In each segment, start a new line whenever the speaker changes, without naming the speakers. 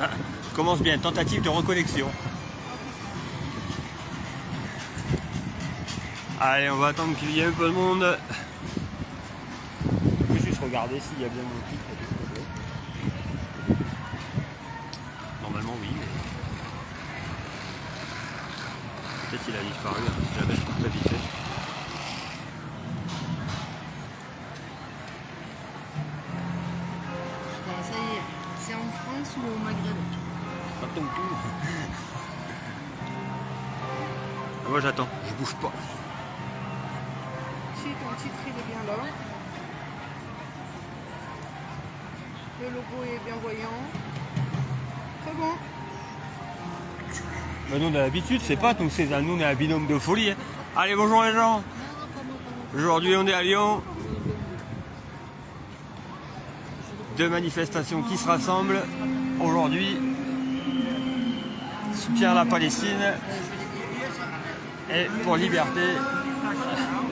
Ah, commence bien, tentative de reconnexion. Allez, on va attendre qu'il y ait un peu de monde. Je vais juste regarder s'il y a bien mon titre. Normalement oui, mais peut-être qu'il a disparu, hein, si jamais je trouve la vite fait.
Putain, ça y est, c'est en France ou au Maghreb?
Attends tout. Moi j'attends, je bouge pas.
Si ton titre il est bien là. Le logo est bien voyant. Très bon.
Bah, nous on a l'habitude, c'est pas nous, nous on est un binôme de folie. Hein. Allez, bonjour les gens. Aujourd'hui on est à Lyon. Deux manifestations qui se rassemblent. Aujourd'hui, soutien à la Palestine et pour liberté,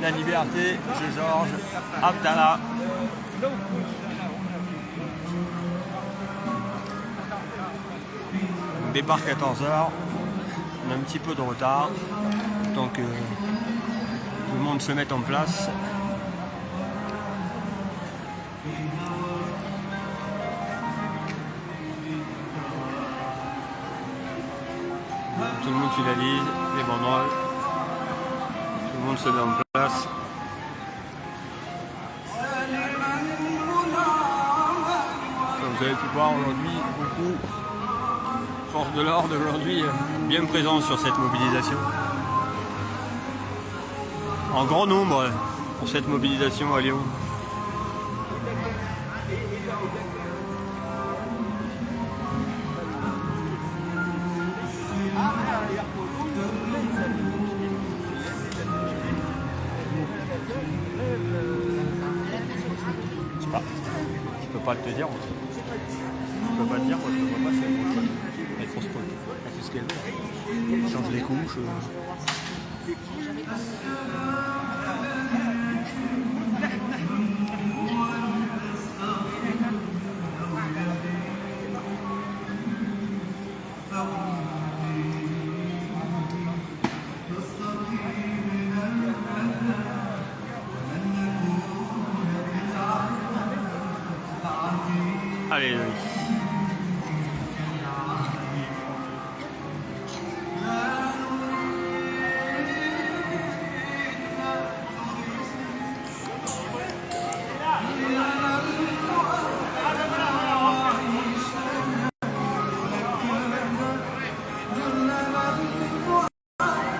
la liberté chez Georges Abdallah. Départ 14h, on a un petit peu de retard, donc tout le monde se met en place. Tout le monde finalise les banderoles, tout le monde se met en place. Comme vous avez pu voir aujourd'hui, beaucoup force de l'ordre aujourd'hui bien présent sur cette mobilisation. En grand nombre pour cette mobilisation à Lyon. Je sais pas, je peux pas te dire. Je peux pas te dire, moi je ne vois pas si elle est trop spoil. Elle fait ce qu'elle veut. Elle change les couches. Allez, oui.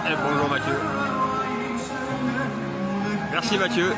Et bonjour Mathieu. Merci Mathieu.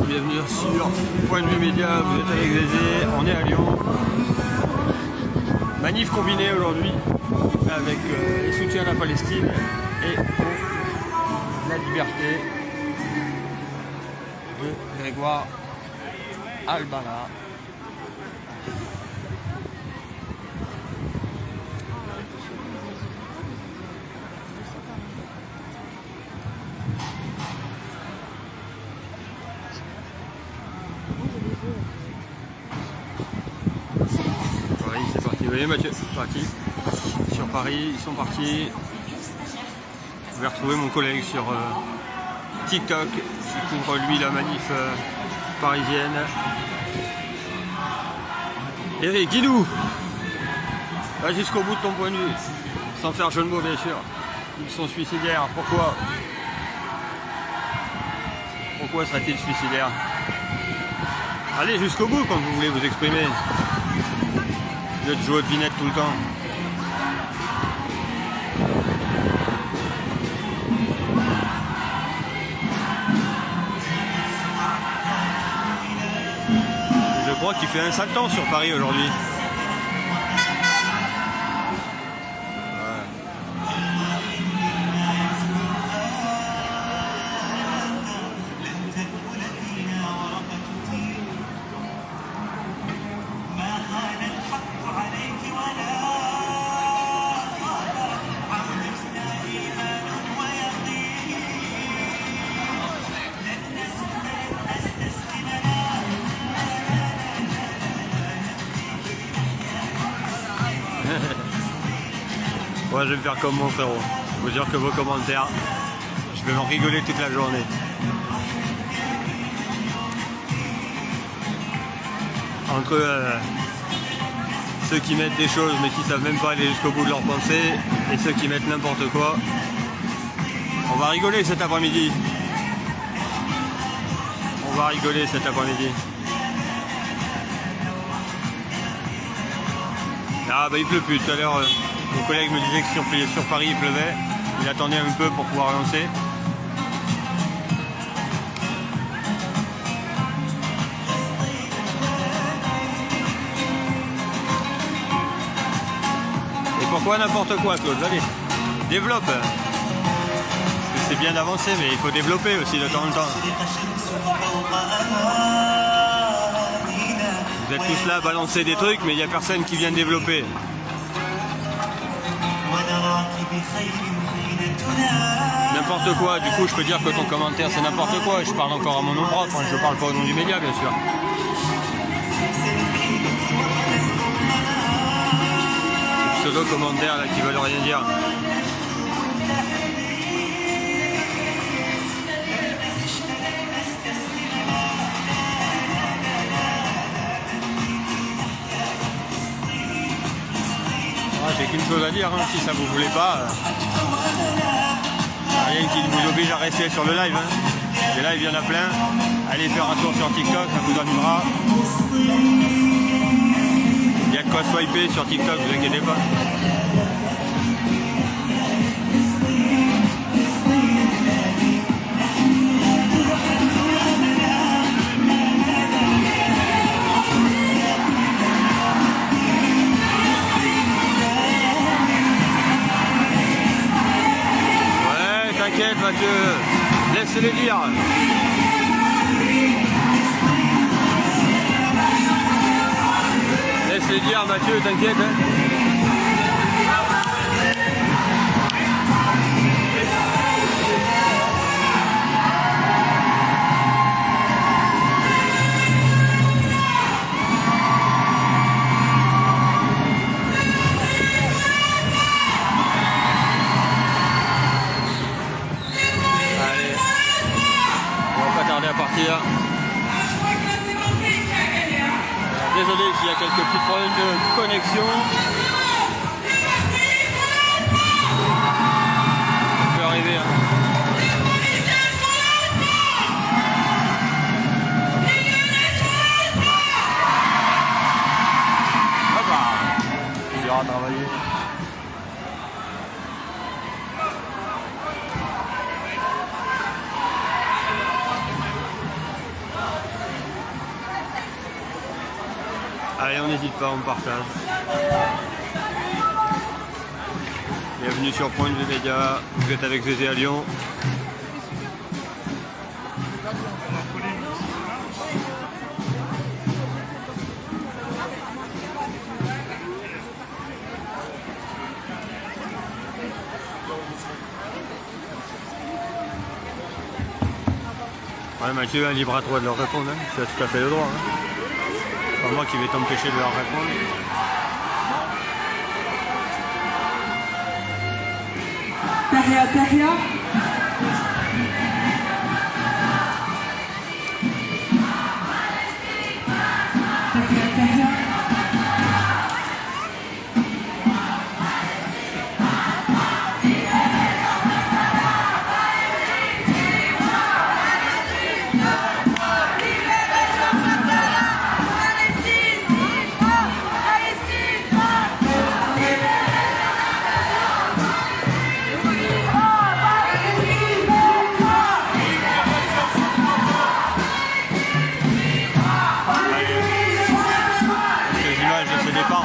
Bienvenue sur Point de vue média, vous êtes avec Zézé, on est à Lyon. Manif combinée aujourd'hui avec les soutiens à la Palestine et la liberté de Grégoire Abdallah. Salut Mathieu, parti sur Paris, ils sont partis. Je vais retrouver mon collègue sur TikTok qui couvre lui la manif parisienne. Eric, dis-nous, va jusqu'au bout de ton point de vue, sans faire jeu de mots bien sûr. Ils sont suicidaires, pourquoi? Pourquoi seraient-ils suicidaires? Allez jusqu'au bout quand vous voulez vous exprimer. Vous êtes joué aux devinettes tout le temps. Je crois qu'il fait un sale temps sur Paris aujourd'hui. Ouais, je vais me faire comme mon frérot. Je vous dire que vos commentaires, je vais m'en rigoler toute la journée. Entre ceux qui mettent des choses mais qui savent même pas aller jusqu'au bout de leur pensée et ceux qui mettent n'importe quoi, on va rigoler cet après-midi. On va rigoler cet après-midi. Ah bah il pleut plus, tout à l'heure mon collègue me disait que sur Paris il pleuvait, il attendait un peu pour pouvoir lancer. Et pourquoi n'importe quoi Claude? Allez, développe. Parce que c'est bien d'avancer mais il faut développer aussi de temps en temps. Vous êtes tous là à balancer des trucs mais il n'y a personne qui vient développer. N'importe quoi, du coup je peux dire que ton commentaire c'est n'importe quoi, je parle encore à mon nom propre, je parle pas au nom du média bien sûr. Les pseudo-commentaires là qui veulent rien dire. J'ai qu'une chose à dire, hein, si ça vous voulait pas, rien qui vous oblige à rester sur le live. Hein. Les lives, il y en a plein. Allez faire un tour sur TikTok, ça vous amusera. Il y a de quoi swiper sur TikTok, vous inquiétez pas. T'inquiète Mathieu, laisse-les dire. Laisse-les dire Mathieu, t'inquiète. Hein. À partir. Désolé s'il y a quelques petits problèmes de connexion. Ça peut arriver. Hein. Ah bah, tu iras travailler. Allez, on n'hésite pas, on partage. Bienvenue sur Point de Vue Média, vous êtes avec Zézé à Lyon. Ouais, Mathieu, un libre à toi de leur répondre, hein. Tu as tout à fait le droit. Hein. Pas moi qui vais t'empêcher de leur répondre.
Tahia, Tahia. Tahia, Tahia.
Les images de ce départ.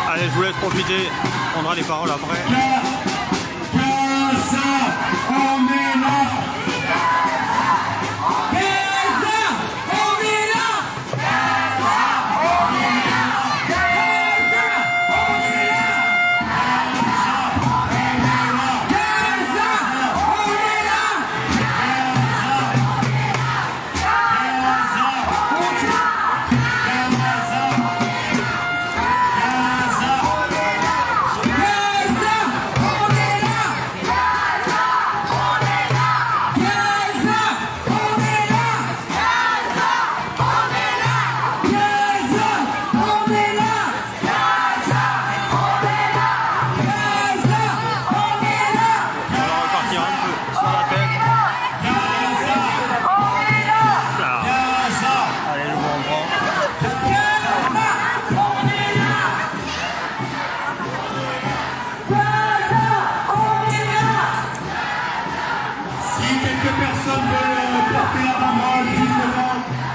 Allez, je vous laisse profiter, on prendra les paroles après.
On est là.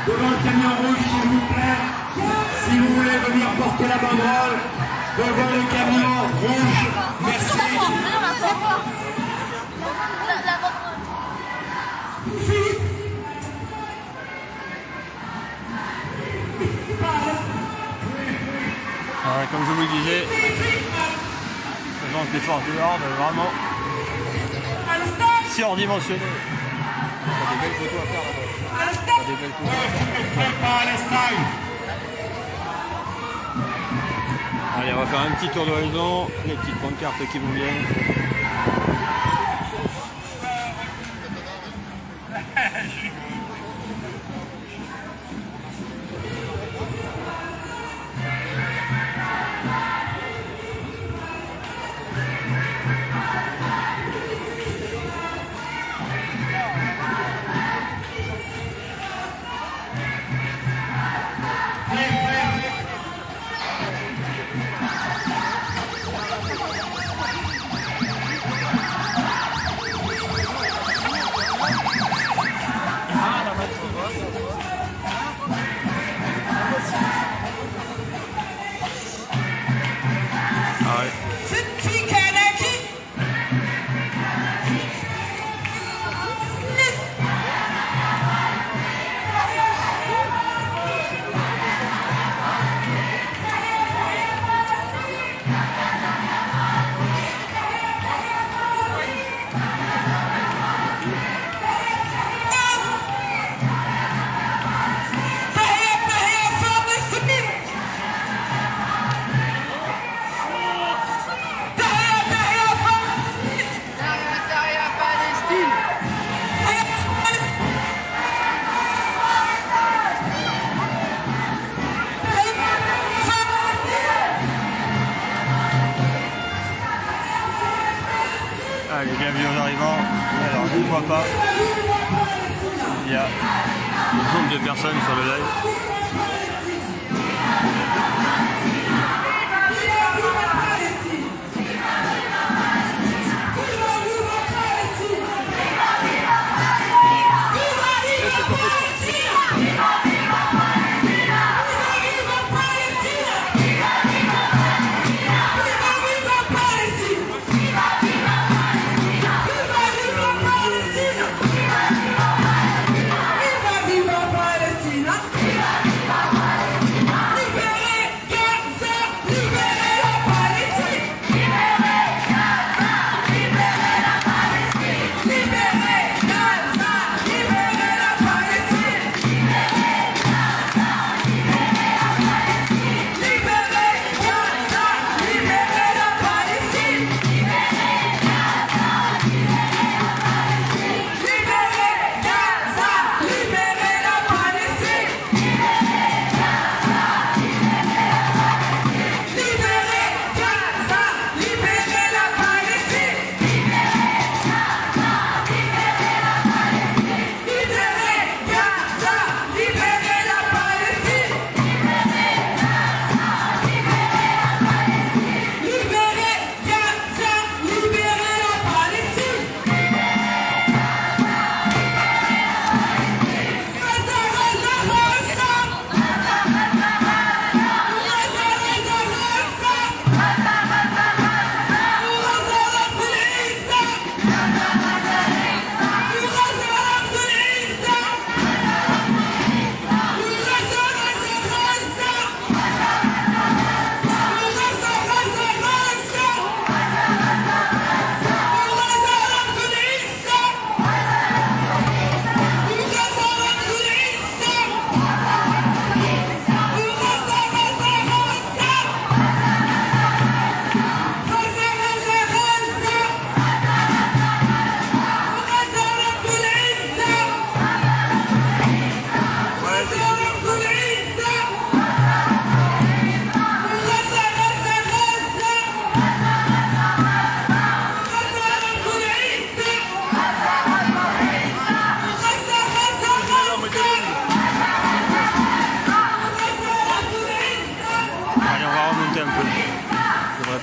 Devant le camion rouge, s'il vous plaît. Si vous voulez venir porter la banderole devant le camion rouge, merci.
Alors, comme je vous le disais, présence des forces de l'ordre vraiment surdimensionnée. T'as des belles photos à faire là-bas. T'as des belles photos. Allez, on va faire un petit tour d'horizon, les petites pancartes qui vous viennent. voit pas. Il y a le nombre de personnes sur le live.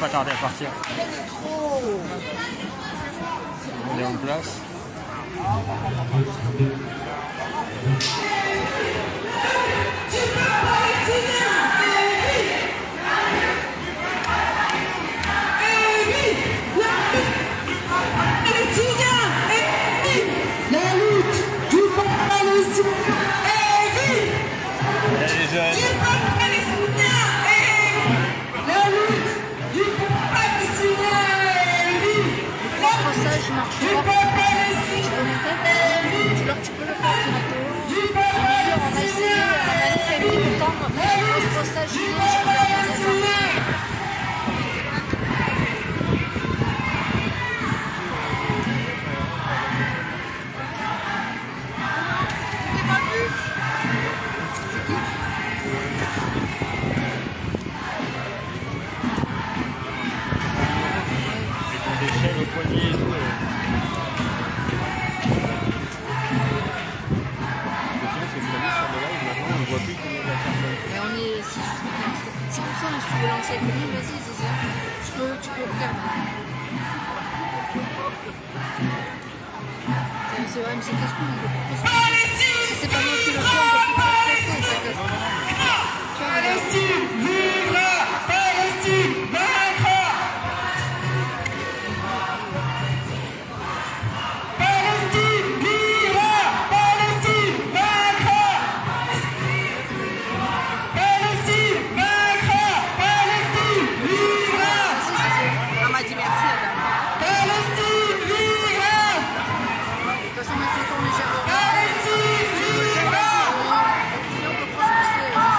Pas tarder à partir. On est en place.
Tu peux le faire directement. On va essayer, on a prévu du temps, le postage, je peux
Au poignet et tout.
Mais on est, si pour ça, si tu veux lancer avec lui, vas-y, c'est ça. Tu peux regarder. C'est vrai, mais c'est casse-couille. C'est pas moi qui le fais, on peut plus casse-couille, ça casse.
Palestine, vive Palestine, vaincra! Palestine, vive Palestine, vaincra! Palestine, vaincra! Palestine, vive!
On m'a dit merci, madame.
Palestine, vive!
De toute façon, on a fait tourner Gérard.
Palestine, vive!
On peut pas se passer.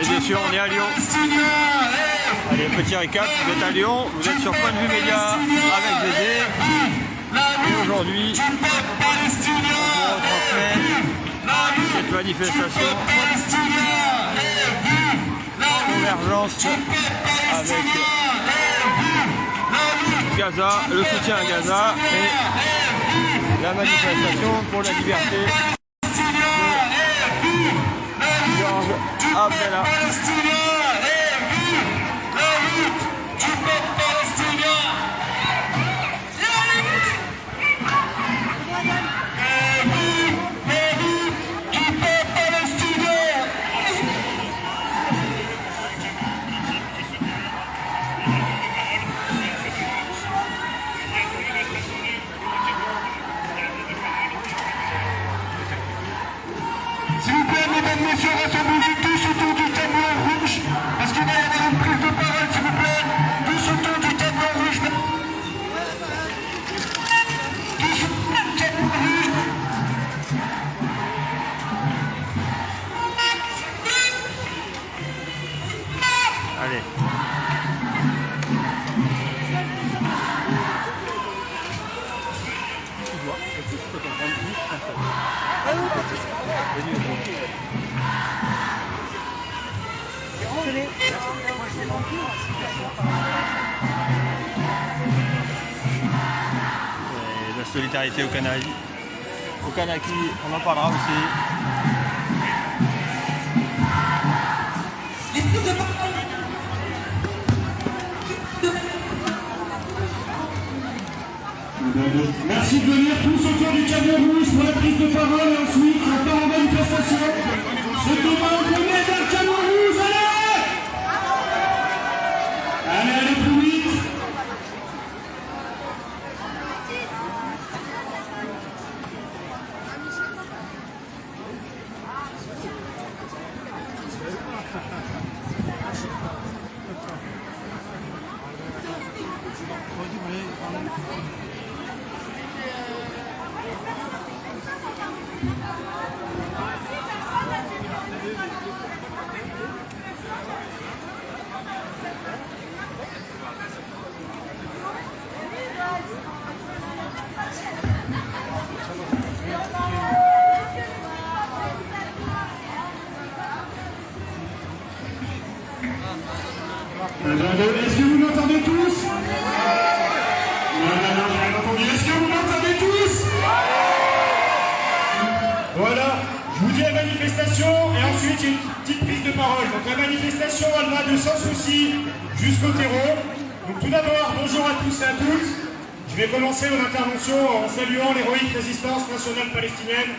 Et bien sûr, on est à Lyon. Allez, petit récap, vous êtes à Lyon, vous êtes sur Point de Vue Média avec Zézé. Et aujourd'hui, on vous retransmet cette manifestation convergence avec Gaza, le soutien à Gaza et la manifestation pour la liberté de Georges Abdallah.
S'il vous plaît, mesdames, messieurs, rassemblez-vous tous autour du camion rouge, parce qu'il va y avoir une prise de parole, s'il vous plaît, tous autour du camion rouge. Tous autour du camion rouge.
Allez. Et la solidarité au Kanaki. Au Kanaki, on en parlera aussi.
Merci de venir tous autour du camion rouge pour la prise de parole et ensuite on part en manifestation. C'est demain, venez dans le camion rouge, allez! Allez, allez plus vite! Est-ce que vous m'entendez tous? Non, j'ai rien entendu. Est-ce que vous m'entendez tous? Voilà, je vous dis la manifestation et ensuite il y a une petite prise de parole. Donc la manifestation, elle va de Sans Souci jusqu'au terreau. Donc tout d'abord, bonjour à tous et à toutes. Je vais commencer mon intervention en saluant l'héroïque résistance nationale palestinienne,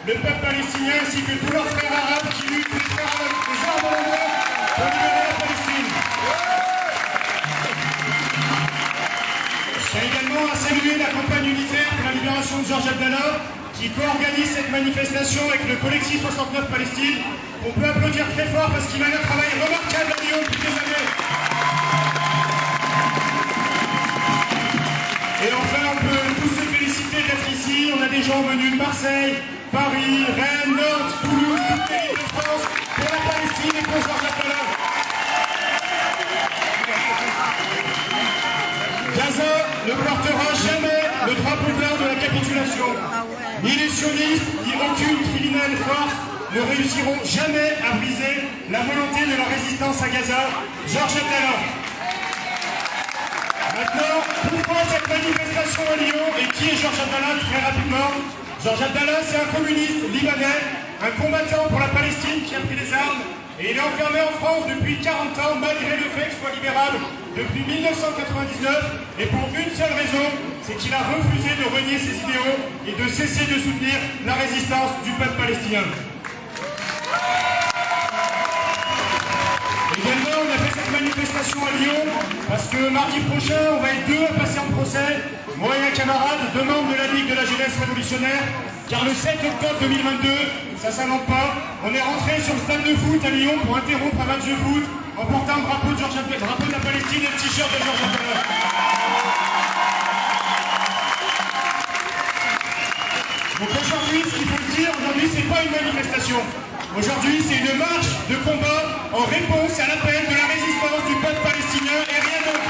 le peuple palestinien ainsi que tous leurs frères arabes qui luttent les armes en main pour libérer la Palestine. Je tiens également à saluer la campagne unitaire pour la libération de Georges Abdallah qui co-organise cette manifestation avec le collectif 69 Palestine. On peut applaudir très fort parce qu'il a un travail remarquable à Lyon depuis des années. Et enfin, on peut tous se féliciter d'être ici. On a des gens venus de Marseille, Paris, Rennes, Nantes, Toulouse, toutes les villes de France pour la Palestine et pour Georges Abdallah. Gaza ne portera jamais le drapeau blanc de la capitulation. Ni les sionistes, ni aucune criminelle force ne réussiront jamais à briser la volonté de la résistance à Gaza. Georges Abdallah. Maintenant, pourquoi cette manifestation à Lyon et qui est Georges Abdallah? Très rapidement, Georges Abdallah, c'est un communiste libanais, un combattant pour la Palestine qui a pris les armes et il est enfermé en France depuis 40 ans malgré le fait qu'il soit libéral depuis 1999 et pour une seule raison, c'est qu'il a refusé de renier ses idéaux et de cesser de soutenir la résistance du peuple palestinien. Également, on a fait cette manifestation à Lyon parce que mardi prochain, on va être deux à passer en procès, moi et un camarade, deux membres de la Ligue de la jeunesse révolutionnaire, car le 7 octobre 2022, ça s'invente pas, on est rentré sur le stade de foot à Lyon pour interrompre un match de foot en portant le drapeau de la Palestine et le t-shirt de Georges Abdallah. Donc aujourd'hui, ce qu'il faut se dire, aujourd'hui, c'est pas une manifestation. Aujourd'hui, c'est une marche de combat en réponse à l'appel de la résistance du peuple palestinien et rien d'autre.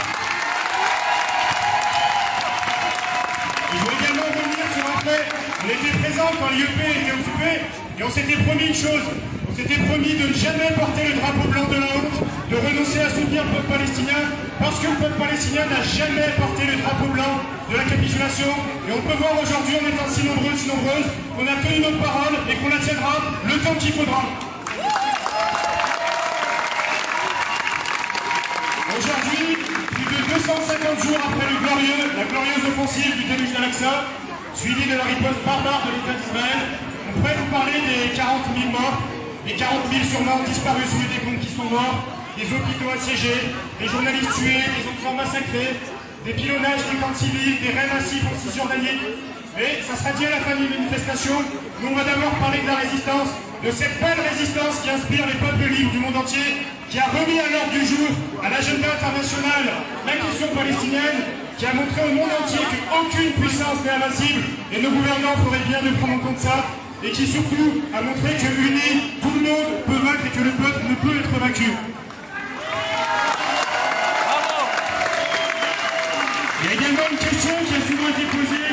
Et je veux également revenir sur un fait. On était présents quand l'IEP était occupé et on s'était promis une chose. On s'était promis de ne jamais porter le drapeau blanc de la honte, de renoncer à soutenir le peuple palestinien, parce que le peuple palestinien n'a jamais porté le drapeau blanc de la capitulation. Et on peut voir aujourd'hui, en étant si nombreuses, qu'on a tenu notre parole et qu'on la tiendra le temps qu'il faudra. Aujourd'hui, plus de 250 jours après la glorieuse offensive du déluge d'Al-Aqsa, suivie de la riposte barbare de l'État d'Israël, on pourrait vous parler des 40 000 morts, les 40 000 sûrement disparus sous les décomptes qui sont morts, des hôpitaux assiégés, des journalistes tués, des enfants massacrés, des pilonnages des camps civils, des raids massifs en Cisjordanie. Mais ça sera dit à la fin d'une manifestation. Nous, on va d'abord parler de la résistance, de cette belle résistance qui inspire les peuples libres du monde entier, qui a remis à l'ordre du jour, à l'agenda international, la question palestinienne, qui a montré au monde entier qu'aucune puissance n'est invincible, et nos gouvernants feraient bien de prendre en compte ça, et qui surtout a montré que uni, tout le monde peut vaincre et que le peuple ne peut être vaincu. Il y a également une question qui a souvent été posée,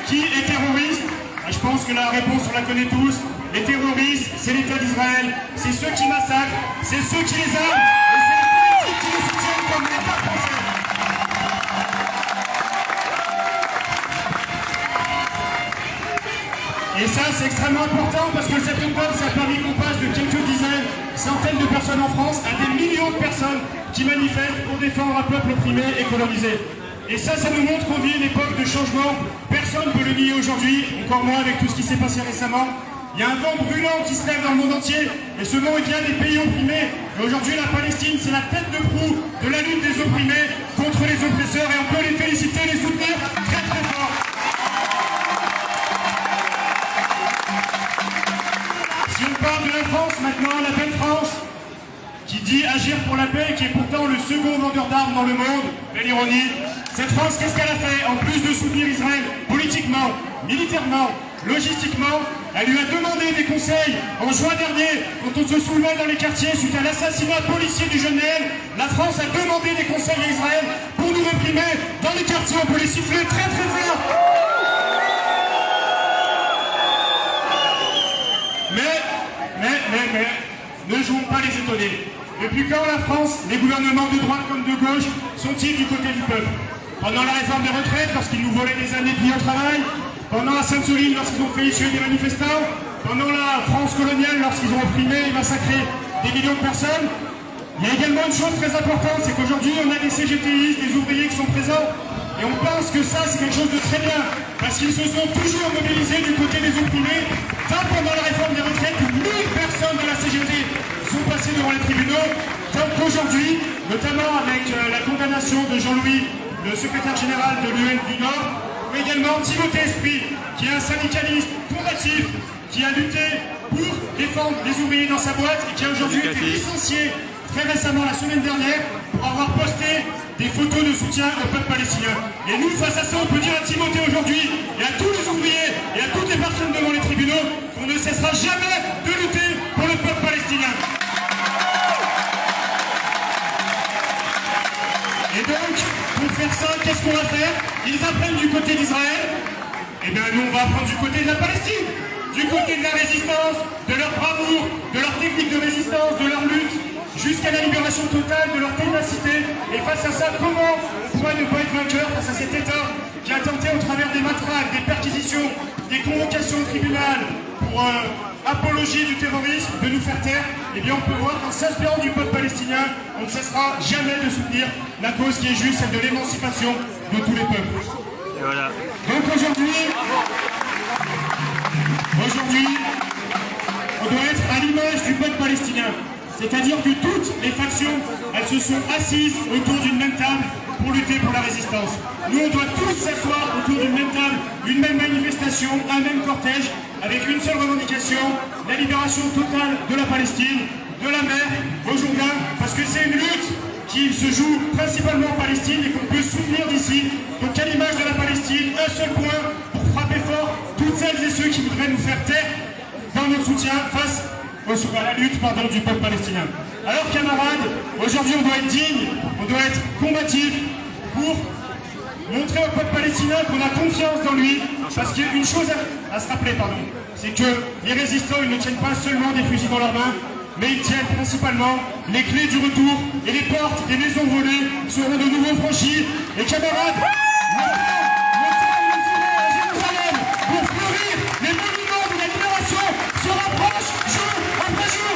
qui est terroriste? Je pense que la réponse, on la connaît tous. Les terroristes, c'est l'État d'Israël, c'est ceux qui massacrent, c'est ceux qui les arment, et c'est les politiques qui les soutiennent comme l'État français. Et ça, c'est extrêmement important parce que cette épreuve, ça a permis qu'on passe de quelques dizaines, centaines de personnes en France à des millions de personnes qui manifestent pour défendre un peuple opprimé et colonisé. Et ça nous montre qu'on vit une époque de changement. Personne ne peut le nier aujourd'hui, encore moins avec tout ce qui s'est passé récemment. Il y a un vent brûlant qui se lève dans le monde entier, et ce vent vient des pays opprimés. Et aujourd'hui, la Palestine, c'est la tête de proue de la lutte des opprimés contre les oppresseurs, et on peut les féliciter, les soutenir très très fort. Si on parle de la France maintenant, la belle France, qui dit agir pour la paix, qui est pourtant le second vendeur d'armes dans le monde, belle ironie. Cette France, qu'est-ce qu'elle a fait? En plus de soutenir Israël politiquement, militairement, logistiquement, elle lui a demandé des conseils en juin dernier, quand on se soulevait dans les quartiers suite à l'assassinat policier du jeune Néel. La France a demandé des conseils à Israël pour nous réprimer. Dans les quartiers, on peut les siffler très très fort. Mais, ne jouons pas les étonnés. Depuis quand la France, les gouvernements de droite comme de gauche, sont-ils du côté du peuple? Pendant la réforme des retraites, lorsqu'ils nous volaient des années de vie au travail, pendant la Sainte-Soline, lorsqu'ils ont fait tuer des manifestants, pendant la France coloniale, lorsqu'ils ont opprimé et massacré des millions de personnes. Il y a également une chose très importante, c'est qu'aujourd'hui, on a des CGTistes, des ouvriers qui sont présents, et on pense que ça, c'est quelque chose de très bien, parce qu'ils se sont toujours mobilisés du côté des opprimés. Tant pendant la réforme des retraites, 1000 personnes de la CGT sont passées devant les tribunaux, tant qu'aujourd'hui, notamment avec la condamnation de Jean-Louis, le secrétaire général de l'UN du Nord, mais également Timothée Esprit, qui est un syndicaliste combatif, qui a lutté pour défendre les ouvriers dans sa boîte et qui a aujourd'hui été licencié très récemment, la semaine dernière, pour avoir posté des photos de soutien au peuple palestinien. Et nous, face à ça, on peut dire à Timothée aujourd'hui, et à tous les ouvriers, et à toutes les personnes devant les tribunaux, qu'on ne cessera jamais de lutter pour le peuple palestinien. Et donc, pour faire ça, qu'est-ce qu'on va faire? Ils apprennent du côté d'Israël. Eh bien, nous, on va apprendre du côté de la Palestine, du côté de la résistance, de leur bravoure, de leur technique de résistance, de leur lutte, jusqu'à la libération totale de leur ténacité. Et face à ça, comment on pourrait ne pas être vainqueur face à cet État qui a tenté au travers des matraques, des perquisitions, des convocations au tribunal pour apologie du terrorisme, de nous faire taire? Eh bien, on peut voir qu'en s'inspirant du peuple palestinien, on ne cessera jamais de soutenir la cause qui est juste, celle de l'émancipation de tous les peuples.
Et voilà.
Donc aujourd'hui, on doit être à l'image du peuple palestinien. C'est-à-dire que toutes les factions, elles se sont assises autour d'une même table pour lutter pour la résistance. Nous, on doit tous s'asseoir autour d'une même table, une même manifestation, un même cortège, avec une seule revendication, la libération totale de la Palestine, de la mer au Jourdain, parce que c'est une lutte qui se joue principalement en Palestine et qu'on peut soutenir d'ici. Donc à l'image de la Palestine, un seul point pour frapper fort toutes celles et ceux qui voudraient nous faire taire dans notre soutien face à la lutte du peuple palestinien. Alors camarades, aujourd'hui on doit être digne, on doit être combatif pour montrer au peuple palestinien qu'on a confiance dans lui, parce qu'il y a une chose à se rappeler, c'est que les résistants, ils ne tiennent pas seulement des fusils dans leurs mains, mais ils tiennent principalement les clés du retour, et les portes des maisons volées seront de nouveau franchies. Et camarades, pour fleurir, les monuments de la libération se rapprochent jour après jour.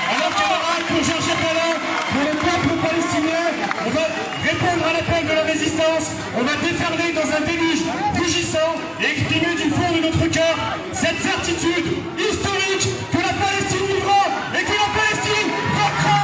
Alors camarades, pour Georges Dalin, pour le peuple palestinien, on va répondre à l'appel de la résistance, on va déferler dans un déluge rugissant et exprimer du fond de notre cœur cette certitude historique que la Palestine vivra et que la Palestine vaincra.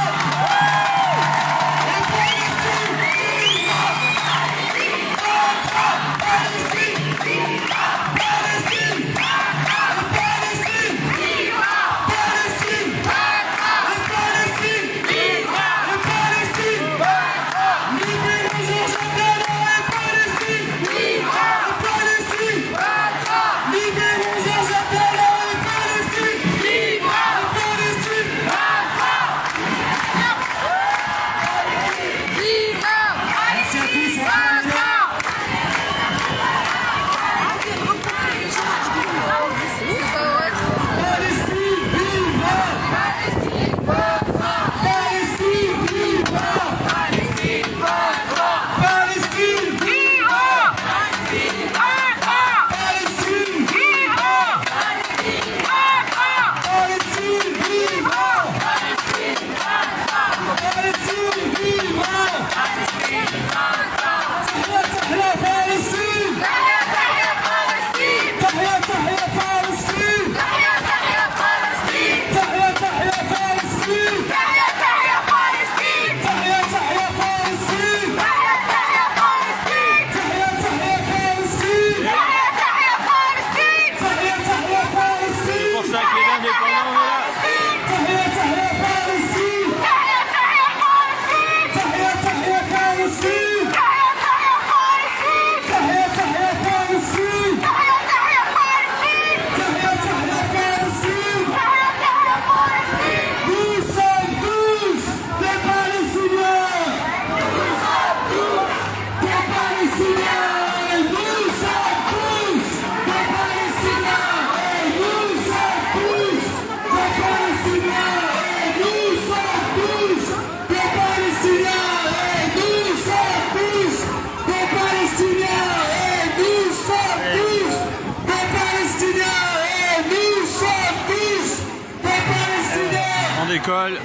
École.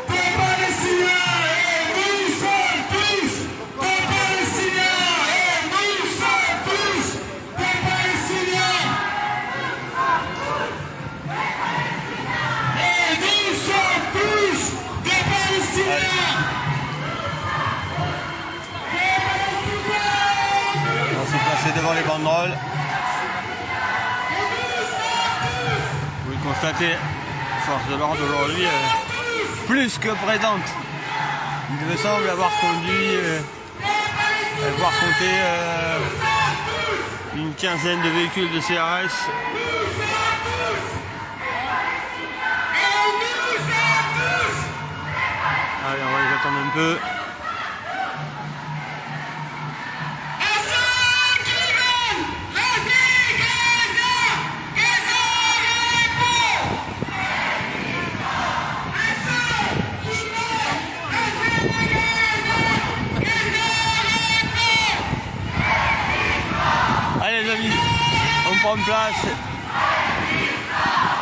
Des Palestiniens et nous sommes tous des Palestiniens et nous sommes tous des Palestiniens et nous sommes tous des Palestiniens.
On s'est placé devant les banderoles. Vous constatez. Force de l'ordre aujourd'hui plus que présente. Il me semble avoir conduit, avoir compté une quinzaine de véhicules de CRS. Allez, on va les attendre un peu. Allez les amis, on prend place,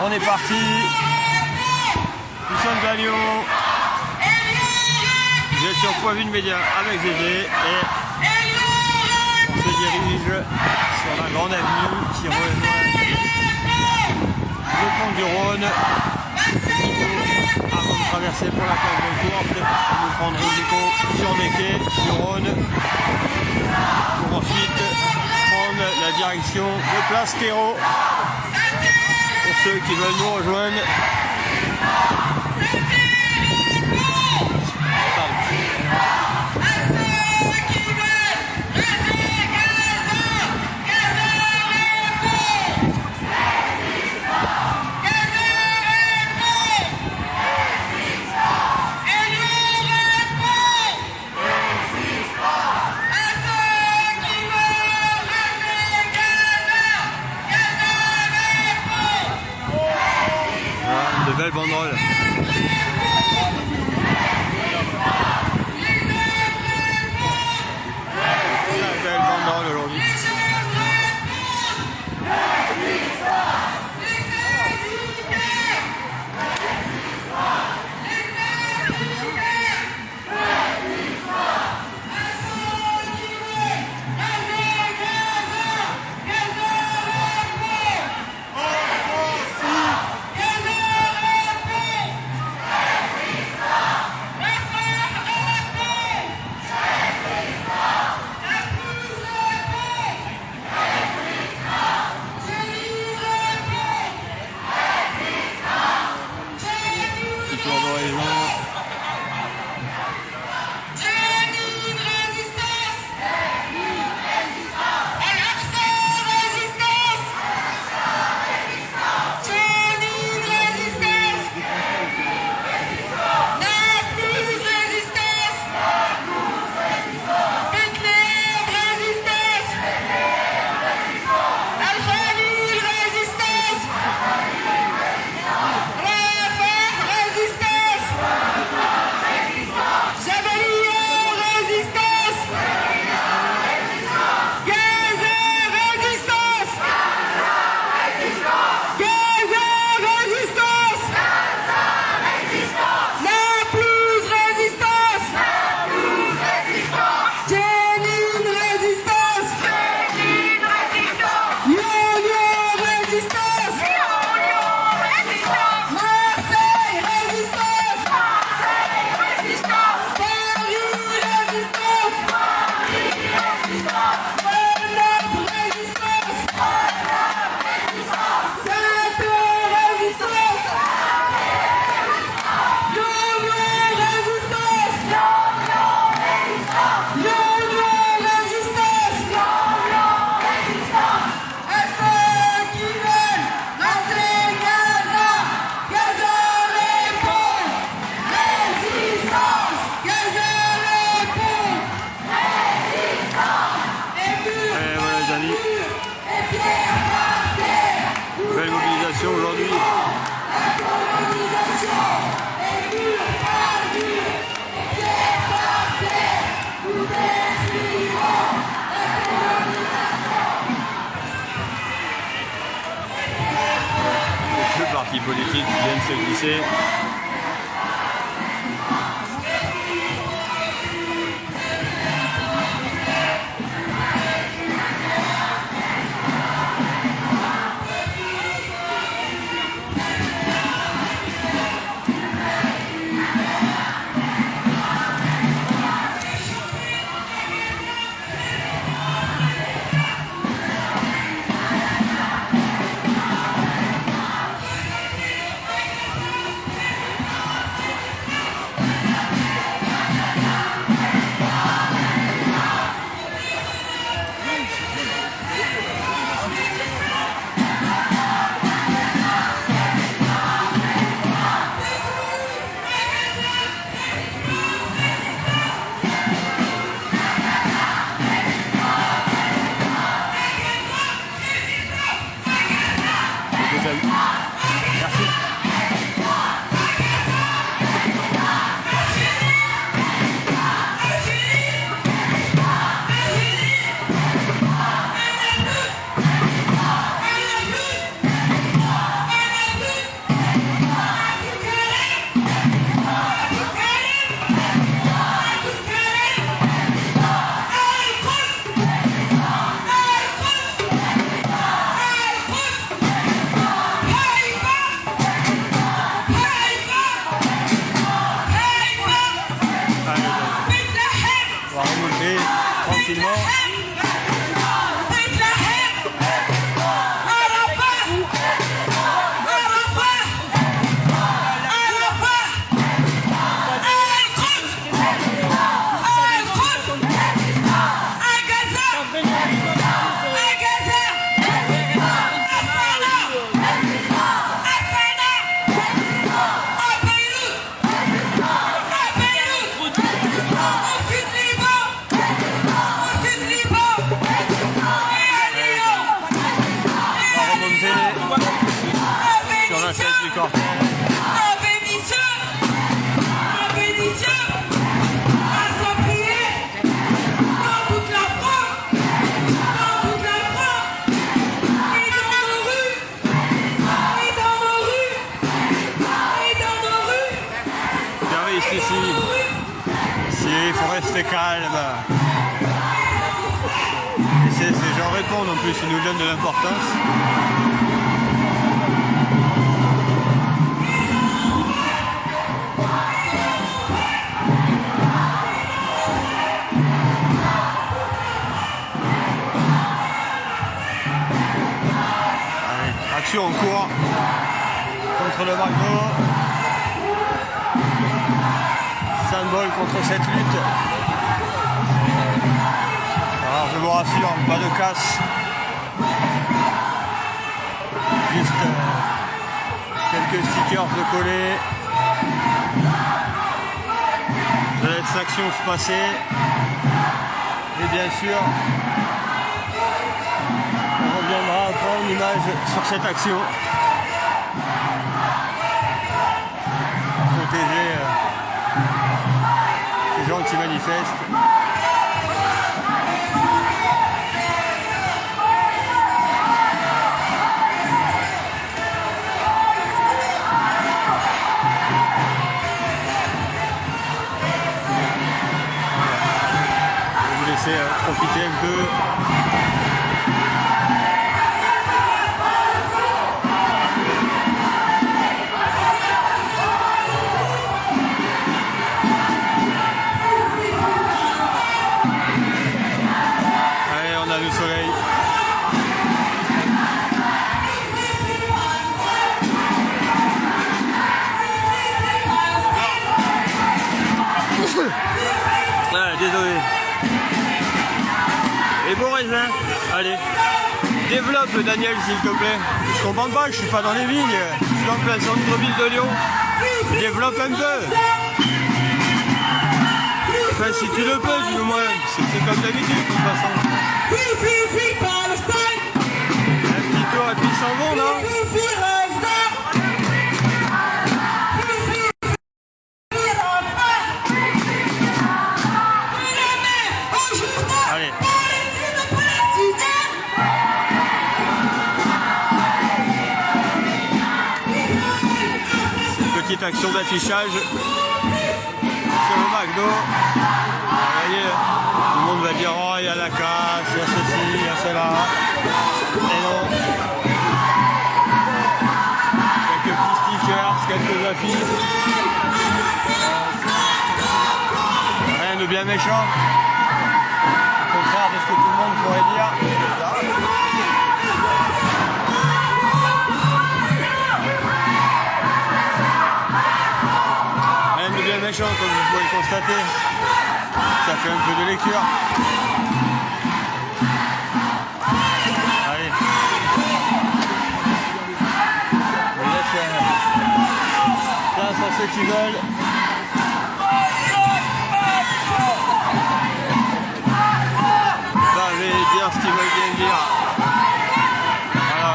on est parti, nous sommes à Lyon, vous êtes sur Point Vue Média avec Zézé et on se dirige sur la grande avenue qui rejoint le pont du Rhône avant de traverser pour la place de Courte, nous prendrons des échos sur les quais du Rhône pour ensuite la direction de Place Terreau pour ceux qui veulent nous rejoindre. Occitanie. Belle mobilisation aujourd'hui. Deux partis politiques qui viennent se glisser. Il faut rester calme. Et ces gens répondent en plus, ils nous donnent de l'importance. Allez, action en cours contre le McDo. Symbole contre cette lutte. Alors je vous rassure, pas de casse. Juste quelques stickers de coller. Je laisse l'action se passer. Et bien sûr, on reviendra après en image sur cette action. Protéger ces gens qui manifestent. Je vais vous laisser profiter un peu. Le soleil. Ah, désolé. Et bon raisin. Allez. Développe Daniel s'il te plaît. Je comprends pas, je suis pas dans les vignes. Je suis en plein centre-ville de Lyon. Développe un peu. Enfin si tu le peux, dis-le moi. C'est comme d'habitude de toute façon. petite action d'affichage sur le McDo. Vous voyez, tout le monde va dire oh il y a la casse, il y a ceci, il y a cela. Et non. Quelques petits stickers, quelques affiches. Rien de bien méchant. Au contraire de ce que tout le monde pourrait dire. Rien de bien méchant comme vous pouvez le constater. Ça fait un peu de lecture. Allez. On laisse place à ceux qui veulent. Vous allez dire ce qu'ils veulent bien dire. Voilà.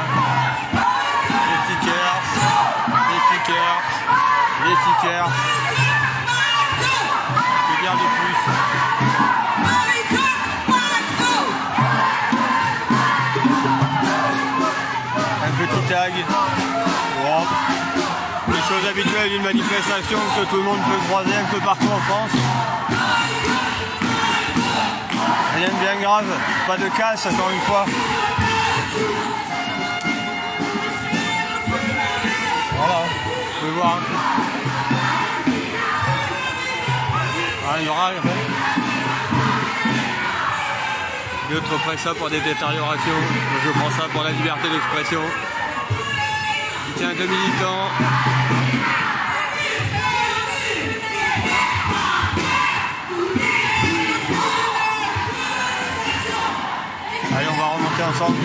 Les stickers. Les stickers. Les stickers. Que dire de plus? Un petit tag. Wow. Les choses habituelles d'une manifestation que tout le monde peut croiser un peu partout en France. Rien de bien grave, pas de casse encore une fois. Voilà, vous pouvez voir. Ah, il y aura rien. D'autres prennent ça pour des détériorations. Je prends ça pour la liberté d'expression. Tiens, 2 militants. Allez, on va remonter ensemble.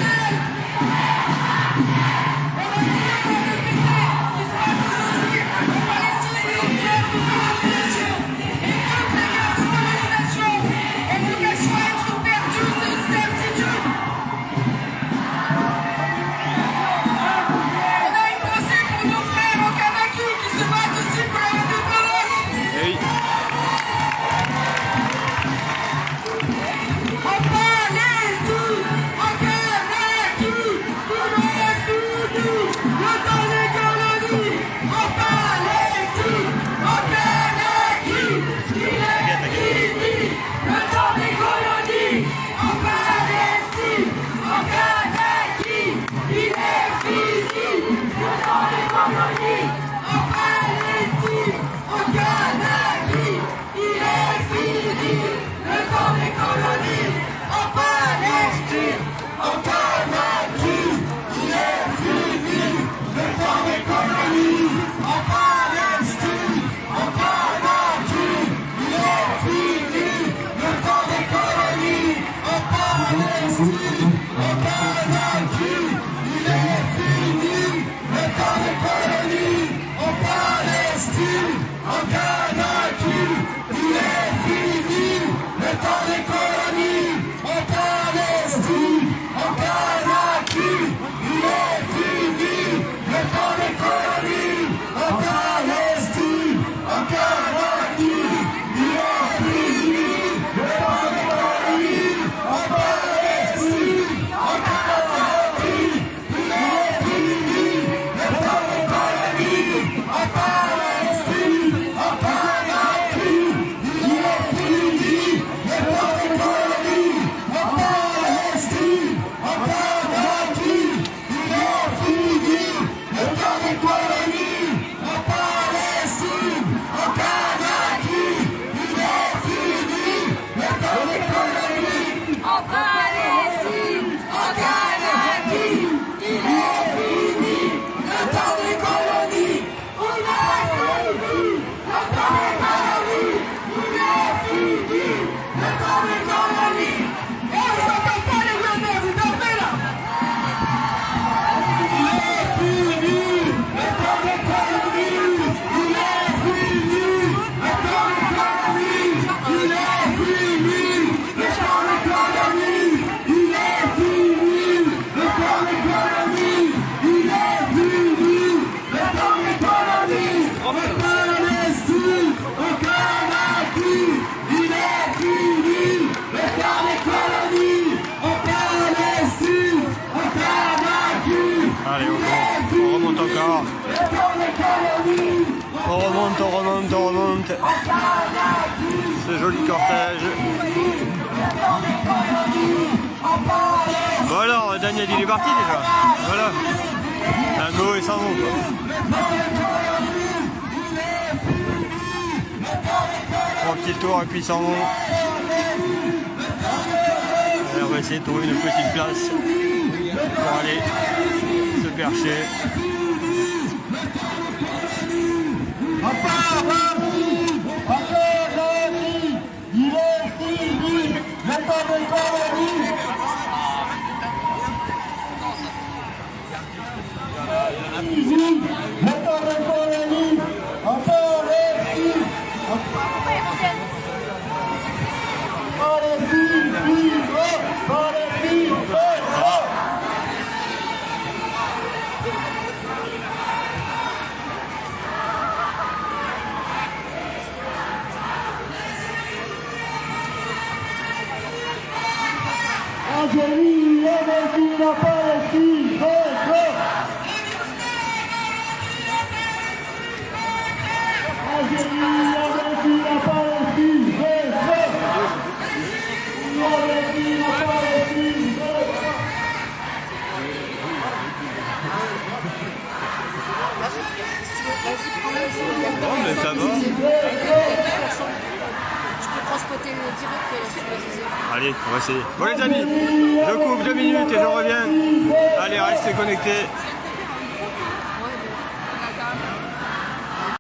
On remonte, on remonte, on remonte. Ce joli cortège. Bon alors, Daniel il est parti déjà. Voilà. Un mot et sans mot quoi. Un petit tour et puis sans mot. On va essayer de trouver une petite place pour aller se percher.
Algérie, Palestine, Palestine,
Bon, mais ça va.
Je peux transporter le direct la supervisée.
Allez, on va essayer. Bon les amis, je coupe 2 minutes et je reviens. Allez, restez connectés.